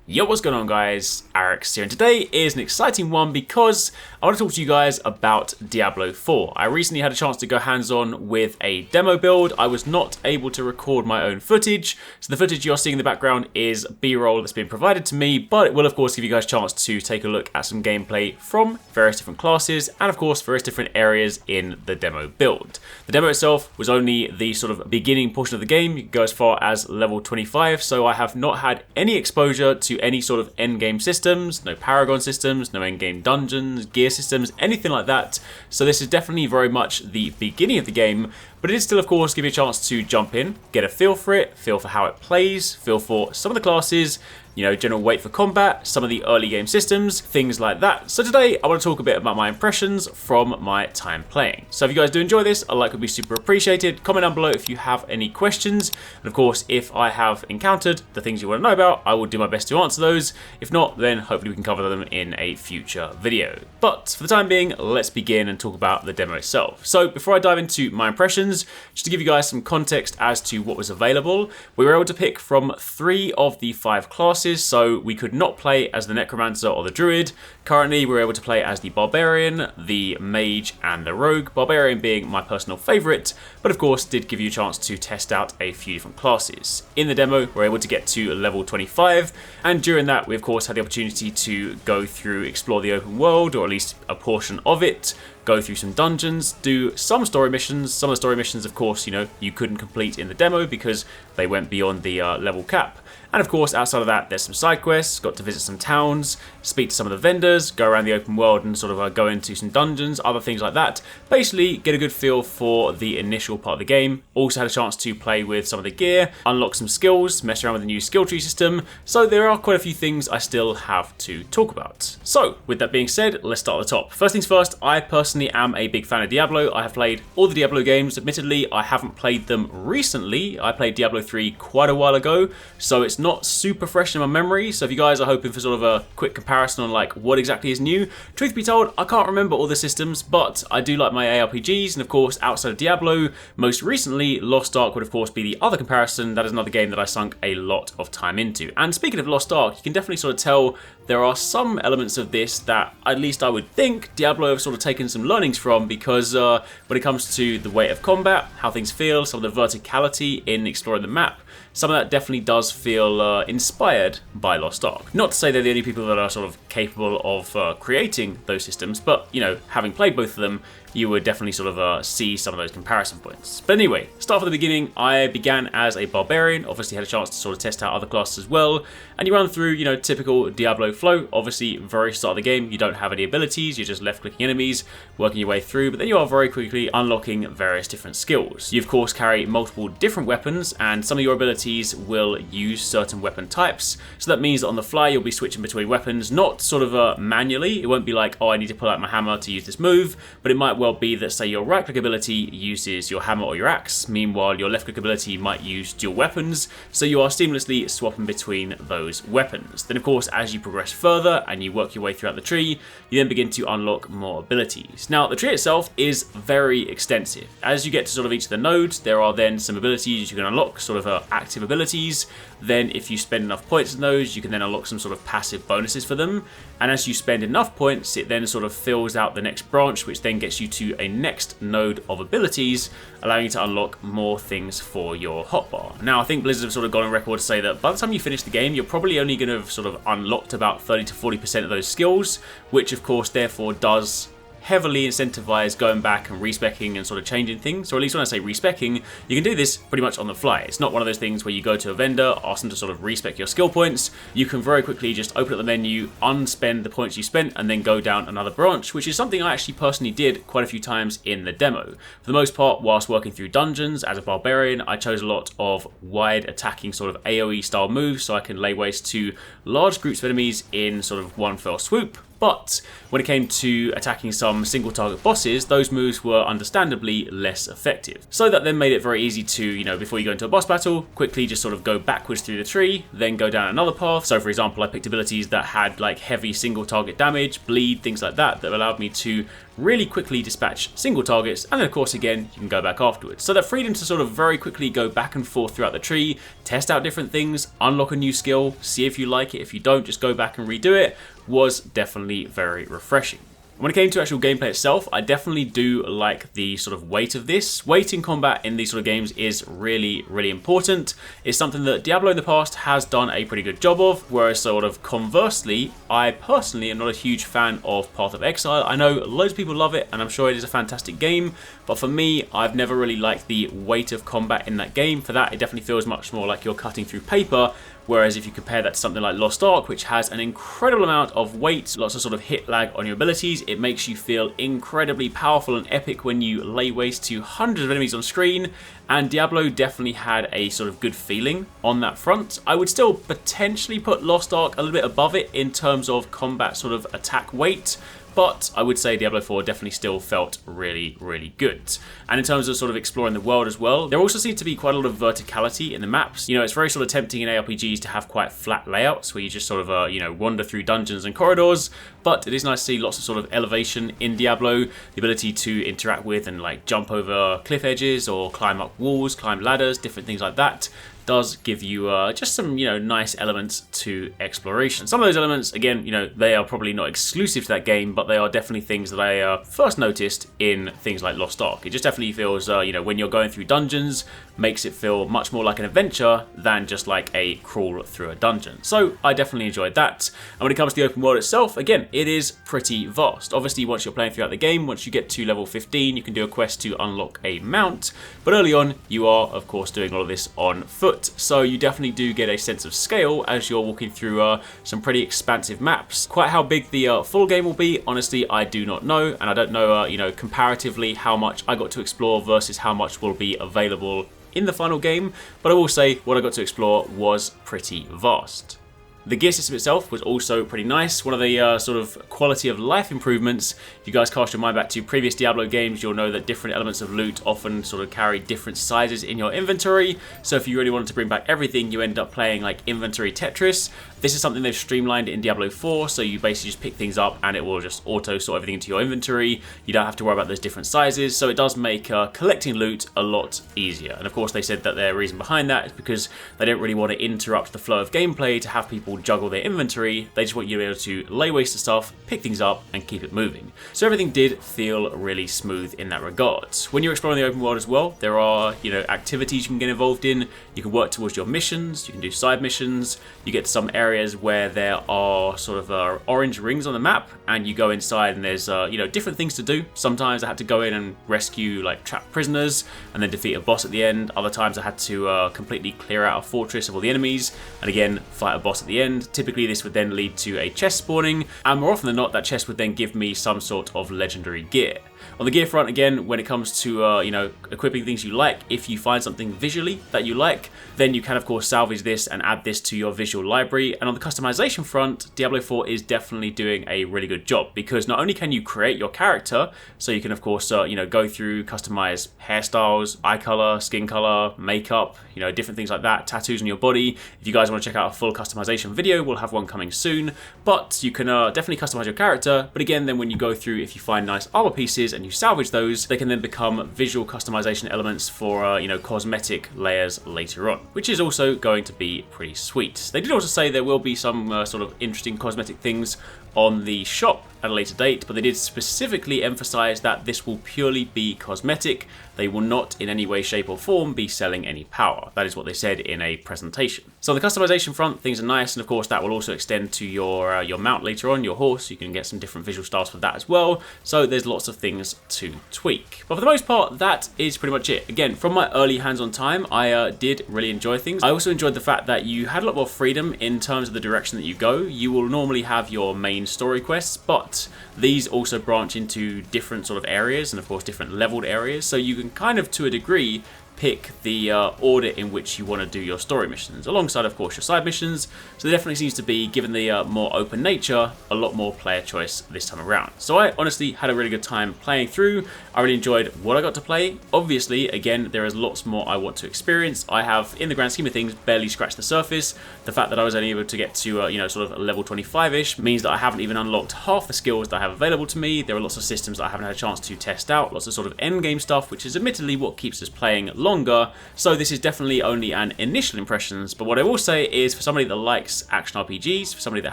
Yo, what's going on guys? Arix here, and today is an exciting one because I want to talk to you guys about Diablo 4. I recently had a chance to go hands-on with a demo build. I was not able to record my own footage, so the footage you're seeing in the background is B-roll that's been provided to me, but it will of course give you guys a chance to take a look at some gameplay from various different classes and of course various different areas in the demo build. The demo itself was only the sort of beginning portion of the game. You can go as far as level 25, so I have not had any exposure to any sort of endgame systems, no Paragon systems, no endgame dungeons, gear systems, anything like that. So this is definitely very much the beginning of the game, but it is still of course give you a chance to jump in, get a feel for it, feel for how it plays, feel for some of the classes, you know, general weight for combat, some of the early game systems, things like that. So today I want to talk a bit about my impressions from my time playing. So if you guys do enjoy this, a like would be super appreciated. Comment down below if you have any questions. And of course, if I have encountered the things you want to know about, I will do my best to answer those. If not, then hopefully we can cover them in a future video. But for the time being, let's begin and talk about the demo itself. So before I dive into my impressions, just to give you guys some context as to what was available, we were able to pick from 3 of the 5 classes. So we could not play as the Necromancer or the Druid. Currently we're able to play as the Barbarian, the Mage and the Rogue, Barbarian being my personal favourite, but of course did give you a chance to test out a few different classes. In the demo we're able to get to level 25, and during that we of course had the opportunity to go through, explore the open world, or at least a portion of it, go through some dungeons, do some story missions. Some of the story missions of course, you know, you couldn't complete in the demo because they went beyond the level cap. And of course, outside of that, there's some side quests, got to visit some towns, speak to some of the vendors, go around the open world and sort of go into some dungeons, other things like that. Basically, get a good feel for the initial part of the game. Also had a chance to play with some of the gear, unlock some skills, mess around with the new skill tree system. So there are quite a few things I still have to talk about. So with that being said, let's start at the top. First things first, I personally am a big fan of Diablo. I have played all the Diablo games. Admittedly, I haven't played them recently. I played Diablo 3 quite a while ago, so it's not super fresh in my memory. So if you guys are hoping for sort of a quick comparison on like what exactly is new, truth be told, I can't remember all the systems, but I do like my ARPGs, and of course outside of Diablo, most recently Lost Ark would of course be the other comparison. That is another game that I sunk a lot of time into. And speaking of Lost Ark, you can definitely sort of tell there are some elements of this that at least I would think Diablo have sort of taken some learnings from, because when it comes to the weight of combat, how things feel, some of the verticality in exploring the map, some of that definitely does feel inspired by Lost Ark. Not to say they're the only people that are sort of capable of creating those systems, but, you know, having played both of them, you would definitely sort of see some of those comparison points. But anyway, start from the beginning. I began as a Barbarian, obviously had a chance to sort of test out other classes as well, and you run through, you know, typical Diablo flow. Obviously, very start of the game, you don't have any abilities, you're just left-clicking enemies, working your way through, but then you are very quickly unlocking various different skills. You of course carry multiple different weapons, and some of your abilities will use certain weapon types, so that means that on the fly you'll be switching between weapons, not sort of manually. It won't be like, oh, I need to pull out my hammer to use this move, but it might well be that, say, your right click ability uses your hammer or your axe, meanwhile your left click ability might use dual weapons, so you are seamlessly swapping between those weapons. Then of course, as you progress further and you work your way throughout the tree, you then begin to unlock more abilities. Now the tree itself is very extensive. As you get to sort of each of the nodes, there are then some abilities you can unlock, sort of active abilities. Then if you spend enough points in those, you can then unlock some sort of passive bonuses for them, and as you spend enough points, it then sort of fills out the next branch, which then gets you to a next node of abilities, allowing you to unlock more things for your hotbar. Now I think Blizzard have sort of gone on record to say that by the time you finish the game, you're probably only going to have sort of unlocked about 30 to 40% of those skills, which of course therefore does heavily incentivize going back and respecking and sort of changing things. Or at least when I say respecking, you can do this pretty much on the fly. It's not one of those things where you go to a vendor, ask them to sort of respec your skill points. You can very quickly just open up the menu, unspend the points you spent, and then go down another branch, which is something I actually personally did quite a few times in the demo. For the most part, whilst working through dungeons as a Barbarian, I chose a lot of wide attacking sort of AoE style moves, so I can lay waste to large groups of enemies in sort of one fell swoop. But when it came to attacking some single target bosses, those moves were understandably less effective. So that then made it very easy to, you know, before you go into a boss battle, quickly just sort of go backwards through the tree, then go down another path. So for example, I picked abilities that had like heavy single target damage, bleed, things like that, that allowed me to really quickly dispatch single targets, and then of course again you can go back afterwards. So that freedom to sort of very quickly go back and forth throughout the tree, test out different things, unlock a new skill, see if you like it. If you don't, just go back and redo it, was definitely very refreshing. When it came to actual gameplay itself, I definitely do like the sort of weight of this. Weight in combat in these sort of games is really, really important. It's something that Diablo in the past has done a pretty good job of, whereas sort of conversely, I personally am not a huge fan of Path of Exile. I know loads of people love it, and I'm sure it is a fantastic game, but for me, I've never really liked the weight of combat in that game. For that, it definitely feels much more like you're cutting through paper. Whereas if you compare that to something like Lost Ark, which has an incredible amount of weight, lots of sort of hit lag on your abilities, it makes you feel incredibly powerful and epic when you lay waste to hundreds of enemies on screen, and Diablo definitely had a sort of good feeling on that front. I would still potentially put Lost Ark a little bit above it in terms of combat sort of attack weight, but I would say Diablo 4 definitely still felt really, really good. And in terms of sort of exploring the world as well, there also seems to be quite a lot of verticality in the maps. You know, it's very sort of tempting in ARPGs to have quite flat layouts where you just sort of, you know, wander through dungeons and corridors, but it is nice to see lots of sort of elevation in Diablo, the ability to interact with and like jump over cliff edges or climb up walls, climb ladders, different things like that. Does give you just some, you know, nice elements to exploration. Some of those elements, again, you know, they are probably not exclusive to that game, but they are definitely things that I first noticed in things like Lost Ark. It just definitely feels, you know, when you're going through dungeons, makes it feel much more like an adventure than just like a crawl through a dungeon. So I definitely enjoyed that. And when it comes to the open world itself, again, it is pretty vast. Obviously, once you're playing throughout the game, once you get to level 15, you can do a quest to unlock a mount. But early on, you are, of course, doing all of this on foot. So you definitely do get a sense of scale as you're walking through some pretty expansive maps. Quite how big the full game will be, honestly, I do not know. And I don't know, you know, comparatively how much I got to explore versus how much will be available in the final game, but I will say what I got to explore was pretty vast. The gear system itself was also pretty nice. One of the sort of quality of life improvements, if you guys cast your mind back to previous Diablo games, you'll know that different elements of loot often sort of carry different sizes in your inventory. So if you really wanted to bring back everything, you end up playing like inventory Tetris. This is something they've streamlined in Diablo 4, so you basically just pick things up and it will just auto sort everything into your inventory. You don't have to worry about those different sizes, so it does make collecting loot a lot easier. And of course they said that their reason behind that is because they don't really want to interrupt the flow of gameplay to have people juggle their inventory. They just want you to be able to lay waste to stuff, pick things up, and keep it moving. So everything did feel really smooth in that regard. When you're exploring the open world as well, there are, you know, activities you can get involved in. You can work towards your missions, you can do side missions, you get to some areas where there are sort of orange rings on the map, and you go inside and there's, you know, different things to do. Sometimes I had to go in and rescue like trapped prisoners and then defeat a boss at the end. Other times I had to completely clear out a fortress of all the enemies and again fight a boss at the end. Typically this would then lead to a chest spawning, and more often than not that chest would then give me some sort of legendary gear. On the gear front, again, when it comes to, you know, equipping things you like, if you find something visually that you like, then you can, of course, salvage this and add this to your visual library. And on the customization front, Diablo 4 is definitely doing a really good job, because not only can you create your character, so you can, of course, you know, go through, customize hairstyles, eye color, skin color, makeup, you know, different things like that, tattoos on your body. If you guys want to check out a full customization video, we'll have one coming soon. But you can definitely customize your character. But again, then when you go through, if you find nice armor pieces and you salvage those, they can then become visual customization elements for, you know, cosmetic layers later on, which is also going to be pretty sweet. They did also say there will be some sort of interesting cosmetic things on the shop at a later date, but they did specifically emphasize that this will purely be cosmetic. They will not in any way, shape or form be selling any power. That is what they said in a presentation. So on the customization front, things are nice, and of course that will also extend to your mount later on, your horse. You can get some different visual styles for that as well. So there's lots of things to tweak. But for the most part, that is pretty much it. Again, from my early hands-on time, I did really enjoy things. I also enjoyed the fact that you had a lot more freedom in terms of the direction that you go. You will normally have your main story quests, but these also branch into different sort of areas and of course different leveled areas, so you can kind of to a degree pick the order in which you want to do your story missions, alongside of course your side missions. So there definitely seems to be, given the more open nature, a lot more player choice this time around. So I honestly had a really good time playing through. I really enjoyed what I got to play. Obviously, again, there is lots more I want to experience. I have, in the grand scheme of things, barely scratched the surface. The fact that I was only able to get to you know, sort of level 25-ish means that I haven't even unlocked half the skills that I have available to me. There are lots of systems that I haven't had a chance to test out, lots of sort of end game stuff, which is admittedly what keeps us playing longer. So this is definitely only an initial impressions, but what I will say is, for somebody that likes action RPGs, for somebody that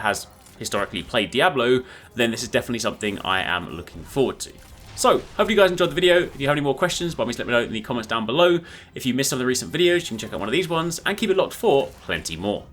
has historically played Diablo, then this is definitely something I am looking forward to. So, hope you guys enjoyed the video. If you have any more questions, by all means let me know in the comments down below. If you missed some of the recent videos, you can check out one of these ones, and keep it locked for plenty more.